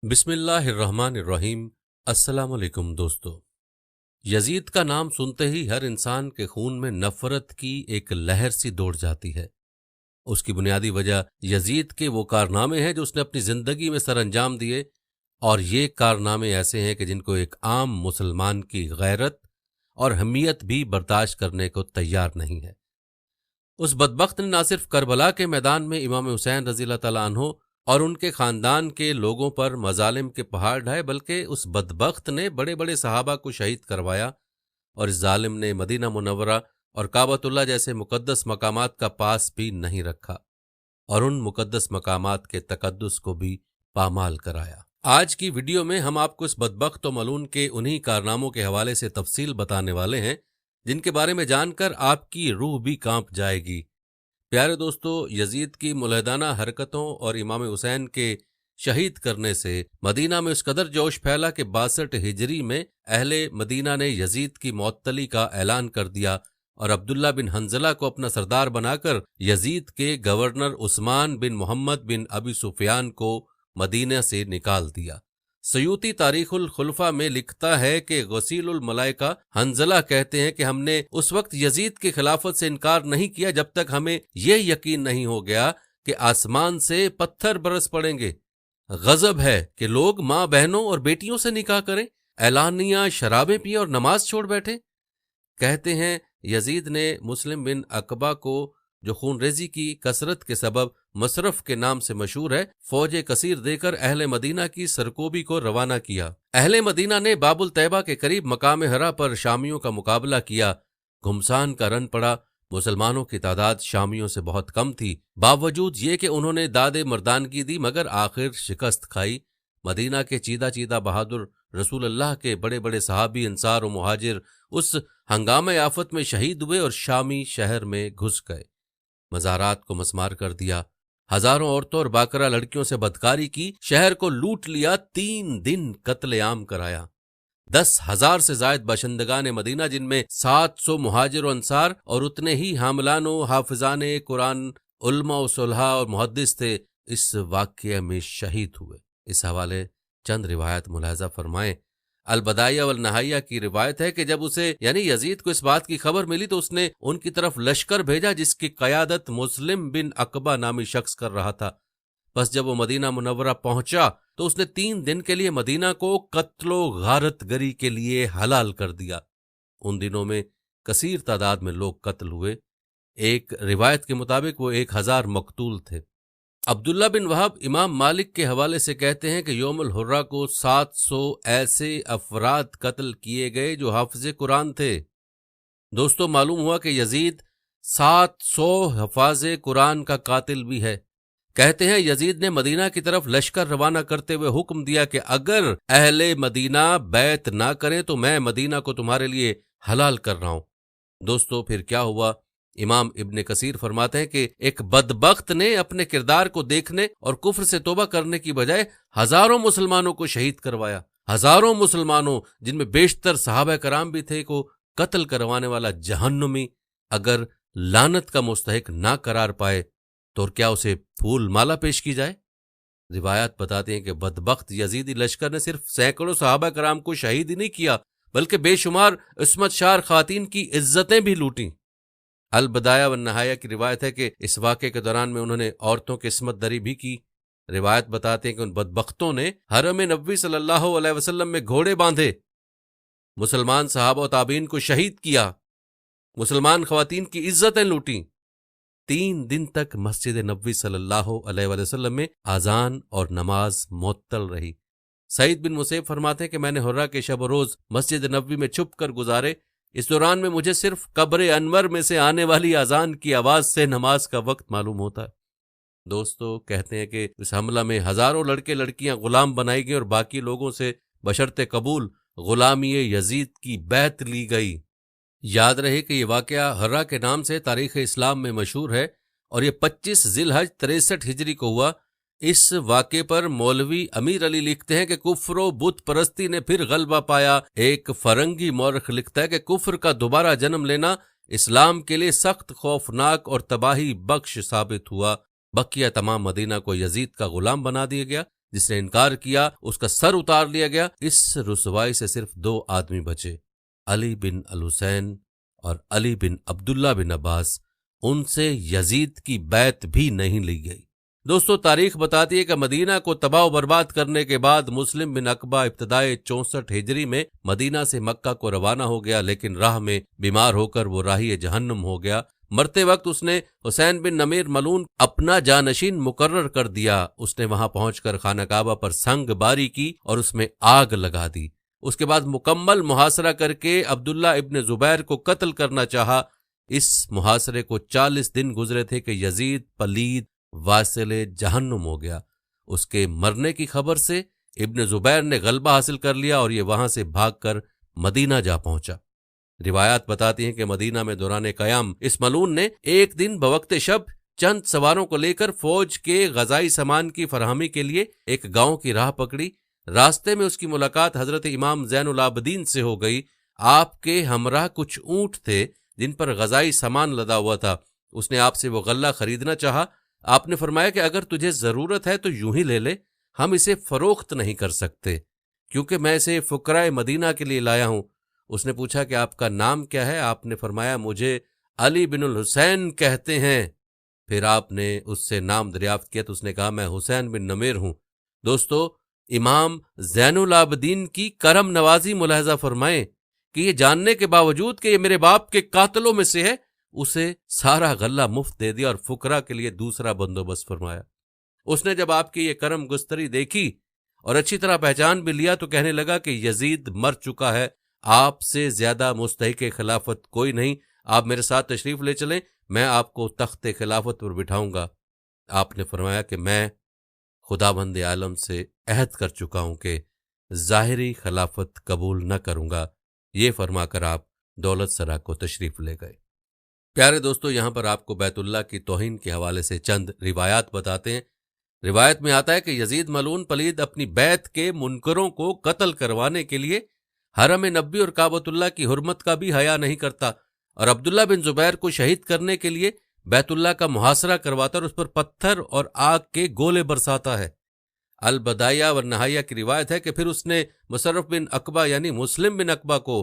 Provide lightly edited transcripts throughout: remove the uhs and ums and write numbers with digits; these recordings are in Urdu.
بسم اللہ الرحمن الرحیم۔ السلام علیکم دوستو۔ یزید کا نام سنتے ہی ہر انسان کے خون میں نفرت کی ایک لہر سی دوڑ جاتی ہے۔ اس کی بنیادی وجہ یزید کے وہ کارنامے ہیں جو اس نے اپنی زندگی میں سر انجام دیے، اور یہ کارنامے ایسے ہیں کہ جن کو ایک عام مسلمان کی غیرت اور حمیت بھی برداشت کرنے کو تیار نہیں ہے۔ اس بدبخت نے نہ صرف کربلا کے میدان میں امام حسین رضی اللہ تعالیٰ عنہ اور ان کے خاندان کے لوگوں پر مظالم کے پہاڑ ڈھائے، بلکہ اس بدبخت نے بڑے بڑے صحابہ کو شہید کروایا، اور اس ظالم نے مدینہ منورہ اور کعبۃ اللہ جیسے مقدس مقامات کا پاس بھی نہیں رکھا، اور ان مقدس مقامات کے تقدس کو بھی پامال کرایا۔ آج کی ویڈیو میں ہم آپ کو اس بدبخت و ملعون کے انہی کارناموں کے حوالے سے تفصیل بتانے والے ہیں، جن کے بارے میں جان کر آپ کی روح بھی کانپ جائے گی۔ پیارے دوستو، یزید کی ملحدانہ حرکتوں اور امام حسین کے شہید کرنے سے مدینہ میں اس قدر جوش پھیلا کہ 62 ہجری میں اہل مدینہ نے یزید کی معطلی کا اعلان کر دیا اور عبداللہ بن حنظلہ کو اپنا سردار بنا کر یزید کے گورنر عثمان بن محمد بن ابی سفیان کو مدینہ سے نکال دیا۔ سیوطی تاریخ الخلفاء میں لکھتا ہے کہ غسیل الملائکہ حنظلہ کہتے ہیں کہ ہم نے اس وقت یزید کی خلافت سے انکار نہیں کیا جب تک ہمیں یہ یقین نہیں ہو گیا کہ آسمان سے پتھر برس پڑیں گے۔ غضب ہے کہ لوگ ماں بہنوں اور بیٹیوں سے نکاح کریں، اعلانیہ شرابیں پئیں اور نماز چھوڑ بیٹھیں۔ کہتے ہیں یزید نے مسلم بن عقبہ کو، جو خون ریزی کی کثرت کے سبب مصرف کے نام سے مشہور ہے، فوج کثیر دے کر اہل مدینہ کی سرکوبی کو روانہ کیا۔ اہل مدینہ نے باب الطیبہ کے قریب مقام حرا پر شامیوں کا مقابلہ کیا۔ گھمسان کا رن پڑا۔ مسلمانوں کی تعداد شامیوں سے بہت کم تھی، باوجود یہ کہ انہوں نے داد مردانگی دی، مگر آخر شکست کھائی۔ مدینہ کے چیدہ چیدہ بہادر رسول اللہ کے بڑے بڑے صحابی، انصار و مہاجر اس ہنگامہ آفت میں شہید ہوئے اور شامی شہر میں گھس گئے۔ مزارات کو مسمار کر دیا، ہزاروں عورتوں اور باکرہ لڑکیوں سے بدکاری کی، شہر کو لوٹ لیا، 3 دن قتل عام کرایا۔ 10,000 سے زائد باشندگان مدینہ، جن میں 700 مہاجر و انصار اور اتنے ہی حاملان و حافظان قرآن، علماء و صلحاء اور محدث تھے، اس واقعے میں شہید ہوئے۔ اس حوالے چند روایت ملاحظہ فرمائیں۔ البدایہ والنہایہ کی روایت ہے کہ جب اسے یعنی یزید کو اس بات کی خبر ملی تو اس نے ان کی طرف لشکر بھیجا جس کی قیادت مسلم بن عقبہ نامی شخص کر رہا تھا۔ بس جب وہ مدینہ منورہ پہنچا تو اس نے 3 دن کے لیے مدینہ کو قتل و غارت گری کے لیے حلال کر دیا۔ ان دنوں میں کثیر تعداد میں لوگ قتل ہوئے۔ ایک روایت کے مطابق وہ 1000 مقتول تھے۔ عبداللہ بن وہب امام مالک کے حوالے سے کہتے ہیں کہ یوم الحرہ کو 700 ایسے افراد قتل کیے گئے جو حافظ قرآن تھے۔ دوستو، معلوم ہوا کہ یزید 700 حفاظ قرآن کا قاتل بھی ہے۔ کہتے ہیں یزید نے مدینہ کی طرف لشکر روانہ کرتے ہوئے حکم دیا کہ اگر اہل مدینہ بیعت نہ کریں تو میں مدینہ کو تمہارے لیے حلال کر رہا ہوں۔ دوستو، پھر کیا ہوا؟ امام ابن کثیر فرماتے ہیں کہ ایک بدبخت نے اپنے کردار کو دیکھنے اور کفر سے توبہ کرنے کی بجائے ہزاروں مسلمانوں کو شہید کروایا۔ ہزاروں مسلمانوں، جن میں بیشتر صحابہ کرام بھی تھے، کو قتل کروانے والا جہنمی اگر لعنت کا مستحق نہ قرار پائے تو کیا اسے پھول مالا پیش کی جائے؟ روایات بتاتے ہیں کہ بدبخت یزیدی لشکر نے صرف سینکڑوں صحابہ کرام کو شہید ہی نہیں کیا، بلکہ بے شمار عصمت شار خواتین کی عزتیں بھی لوٹیں۔ البدایہ والنہایہ کی روایت ہے کہ اس واقعے کے دوران میں انہوں نے عورتوں کی عصمت دری بھی کی۔ روایت بتاتے ہیں کہ ان بدبختوں نے حرم نبوی صلی اللہ علیہ وسلم میں گھوڑے باندھے، مسلمان صحابہ و تابعین کو شہید کیا، مسلمان خواتین کی عزتیں لوٹیں۔ 3 دن تک مسجد نبوی صلی اللہ علیہ وسلم میں اذان اور نماز معطل رہی۔ سعید بن مسیب فرماتے ہیں کہ میں نے حرہ کے شب و روز مسجد نبوی میں چھپ کر گزارے۔ اس دوران میں مجھے صرف قبر انور میں سے آنے والی اذان کی آواز سے نماز کا وقت معلوم ہوتا ہے۔ دوستو، کہتے ہیں کہ اس حملہ میں ہزاروں لڑکے لڑکیاں غلام بنائی گئی اور باقی لوگوں سے بشرط قبول غلامی یزید کی بیعت لی گئی۔ یاد رہے کہ یہ واقعہ حرہ کے نام سے تاریخ اسلام میں مشہور ہے اور یہ 25 ذی الحج 63 ہجری کو ہوا۔ اس واقعے پر مولوی امیر علی لکھتے ہیں کہ کفر و بت پرستی نے پھر غلبہ پایا۔ ایک فرنگی مورخ لکھتا ہے کہ کفر کا دوبارہ جنم لینا اسلام کے لیے سخت خوفناک اور تباہی بخش ثابت ہوا۔ بقیہ تمام مدینہ کو یزید کا غلام بنا دیا گیا، جس نے انکار کیا اس کا سر اتار لیا گیا۔ اس رسوائی سے صرف 2 آدمی بچے، علی بن الحسین اور علی بن عبداللہ بن عباس۔ ان سے یزید کی بیعت بھی نہیں لی گئی۔ دوستو، تاریخ بتاتی ہے کہ مدینہ کو تباہ و برباد کرنے کے بعد مسلم بن عقبہ ابتدائے 64 ہجری میں مدینہ سے مکہ کو روانہ ہو گیا، لیکن راہ میں بیمار ہو کر وہ راہی جہنم ہو گیا۔ مرتے وقت اس نے حسین بن نمیر ملعون اپنا جانشین مقرر کر دیا۔ اس نے وہاں پہنچ کر خانہ کعبہ پر سنگ باری کی اور اس میں آگ لگا دی۔ اس کے بعد مکمل محاصرہ کر کے عبداللہ ابن زبیر کو قتل کرنا چاہا۔ اس محاصرے کو 40 دن گزرے تھے کہ یزید پلید واصل جہنم ہو گیا۔ اس کے مرنے کی خبر سے ابن زبیر نے غلبہ حاصل کر لیا اور یہ وہاں سے بھاگ کر مدینہ جا پہنچا۔ روایات بتاتی ہیں کہ مدینہ میں دوران قیام اس ملعون نے ایک دن بوقت شب چند سواروں کو لے کر فوج کے غذائی سامان کی فراہمی کے لیے ایک گاؤں کی راہ پکڑی۔ راستے میں اس کی ملاقات حضرت امام زین العابدین سے ہو گئی۔ آپ کے ہمراہ کچھ اونٹ تھے جن پر غذائی سامان لدا ہوا تھا۔ اس نے آپ سے وہ غلہ خریدنا چاہا۔ آپ نے فرمایا کہ اگر تجھے ضرورت ہے تو یوں ہی لے لے، ہم اسے فروخت نہیں کر سکتے کیونکہ میں اسے فقراء مدینہ کے لیے لایا ہوں۔ اس نے پوچھا کہ آپ کا نام کیا ہے؟ آپ نے فرمایا مجھے علی بن الحسین کہتے ہیں۔ پھر آپ نے اس سے نام دریافت کیا تو اس نے کہا میں حسین بن نمیر ہوں۔ دوستو، امام زین العابدین کی کرم نوازی ملاحظہ فرمائیں کہ یہ جاننے کے باوجود کہ یہ میرے باپ کے قاتلوں میں سے ہے، اسے سارا غلہ مفت دے دیا اور فقراء کے لیے دوسرا بندوبست فرمایا۔ اس نے جب آپ کی یہ کرم گستری دیکھی اور اچھی طرح پہچان بھی لیا تو کہنے لگا کہ یزید مر چکا ہے، آپ سے زیادہ مستحق خلافت کوئی نہیں، آپ میرے ساتھ تشریف لے چلیں، میں آپ کو تخت خلافت پر بٹھاؤں گا۔ آپ نے فرمایا کہ میں خداوند عالم سے عہد کر چکا ہوں کہ ظاہری خلافت قبول نہ کروں گا۔ یہ فرما کر آپ دولت سرا کو تشریف لے گئے۔ پیارے دوستو، یہاں پر آپ کو بیت اللہ کی توہین کے حوالے سے چند روایات بتاتے ہیں۔ روایت میں آتا ہے کہ یزید ملعون پلید اپنی بیعت کے منکروں کو قتل کروانے کے لیے حرم نبی اور کعبۃ اللہ کی حرمت کا بھی حیا نہیں کرتا اور عبداللہ بن زبیر کو شہید کرنے کے لیے بیت اللہ کا محاصرہ کرواتا اور اس پر پتھر اور آگ کے گولے برساتا ہے۔ البدایہ والنہایہ کی روایت ہے کہ پھر اس نے مصرف بن عقبہ یعنی مسلم بن عقبہ کو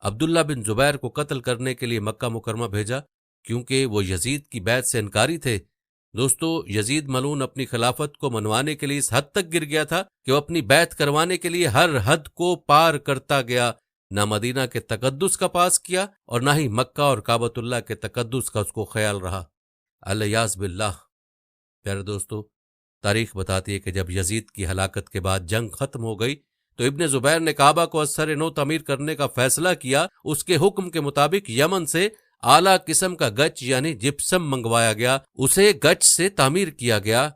عبداللہ بن زبیر کو قتل کرنے کے لیے مکہ مکرمہ بھیجا کیونکہ وہ یزید کی بیعت سے انکاری تھے۔ دوستو، یزید ملعون اپنی خلافت کو منوانے کے لیے اس حد تک گر گیا تھا کہ وہ اپنی بیعت کروانے کے لیے ہر حد کو پار کرتا گیا۔ نہ مدینہ کے تقدس کا پاس کیا اور نہ ہی مکہ اور کعبۃ اللہ کے تقدس کا اس کو خیال رہا۔ الیاذ باللہ۔ پیارے دوستو، تاریخ بتاتی ہے کہ جب یزید کی ہلاکت کے بعد جنگ ختم ہو گئی تو ابن زبیر نے کعبہ کو از سر نو تعمیر کرنے کا فیصلہ کیا۔ اس کے حکم کے مطابق یمن سے اعلیٰ قسم کا گچ یعنی جپسم منگوایا گیا، اسے گچ سے تعمیر کیا گیا۔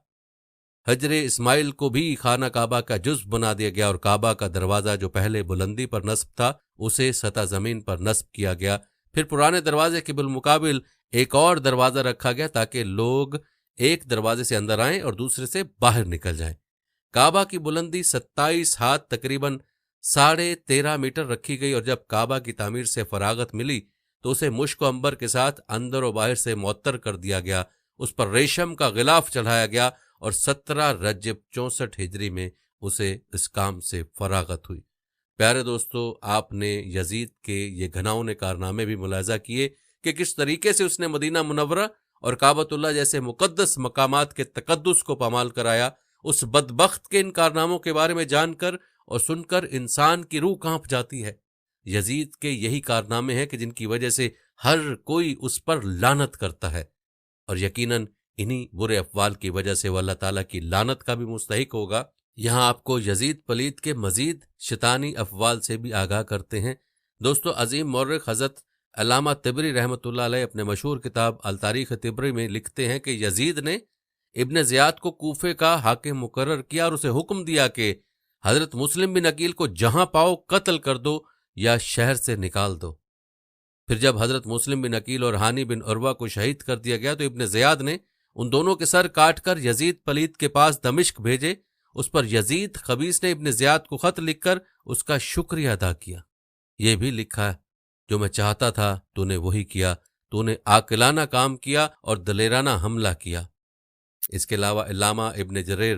حجر اسماعیل کو بھی خانہ کعبہ کا جزو بنا دیا گیا اور کعبہ کا دروازہ جو پہلے بلندی پر نصب تھا اسے سطح زمین پر نصب کیا گیا۔ پھر پرانے دروازے کے بالمقابل ایک اور دروازہ رکھا گیا تاکہ لوگ ایک دروازے سے اندر آئیں اور دوسرے سے باہر نکل جائیں۔ کعبہ کی بلندی 27 ہاتھ تقریباً 13.5 میٹر رکھی گئی اور جب کعبہ کی تعمیر سے فراغت ملی تو اسے مشک و عنبر کے ساتھ اندر و باہر سے معطر کر دیا گیا، اس پر ریشم کا غلاف چڑھایا گیا اور 17 رجب 64 ہجری میں اسے اس کام سے فراغت ہوئی۔ پیارے دوستو، آپ نے یزید کے یہ گھناؤنے کارنامے بھی ملاحظہ کیے کہ کس طریقے سے اس نے مدینہ منورہ اور کعبۃ اللہ جیسے مقدس مقامات کے تقدس کو پامال کرایا۔ اس بدبخت کے ان کارناموں کے بارے میں جان کر اور سن کر انسان کی روح کانپ جاتی ہے۔ یزید کے یہی کارنامے ہیں کہ جن کی وجہ سے ہر کوئی اس پر لعنت کرتا ہے اور یقیناً انہی برے افعال کی وجہ سے وہ اللہ تعالیٰ کی لعنت کا بھی مستحق ہوگا۔ یہاں آپ کو یزید پلید کے مزید شیطانی افعال سے بھی آگاہ کرتے ہیں۔ دوستو، عظیم مورخ حضرت علامہ طبری رحمۃ اللہ علیہ اپنے مشہور کتاب التاریخ طبری میں لکھتے ہیں کہ یزید نے ابن زیاد کو کوفے کا حاکم مقرر کیا اور اسے حکم دیا کہ حضرت مسلم بن عقیل کو جہاں پاؤ قتل کر دو یا شہر سے نکال دو۔ پھر جب حضرت مسلم بن عقیل اور ہانی بن عروہ کو شہید کر دیا گیا تو ابن زیاد نے ان دونوں کے سر کاٹ کر یزید پلید کے پاس دمشق بھیجے۔ اس پر یزید خبیث نے ابن زیاد کو خط لکھ کر اس کا شکریہ ادا کیا۔ یہ بھی لکھا ہے، جو میں چاہتا تھا تو نے وہی کیا، تو نے عاقلانہ کام کیا اور دلیرانہ حملہ کیا۔ اس کے علاوہ علامہ ابن جریر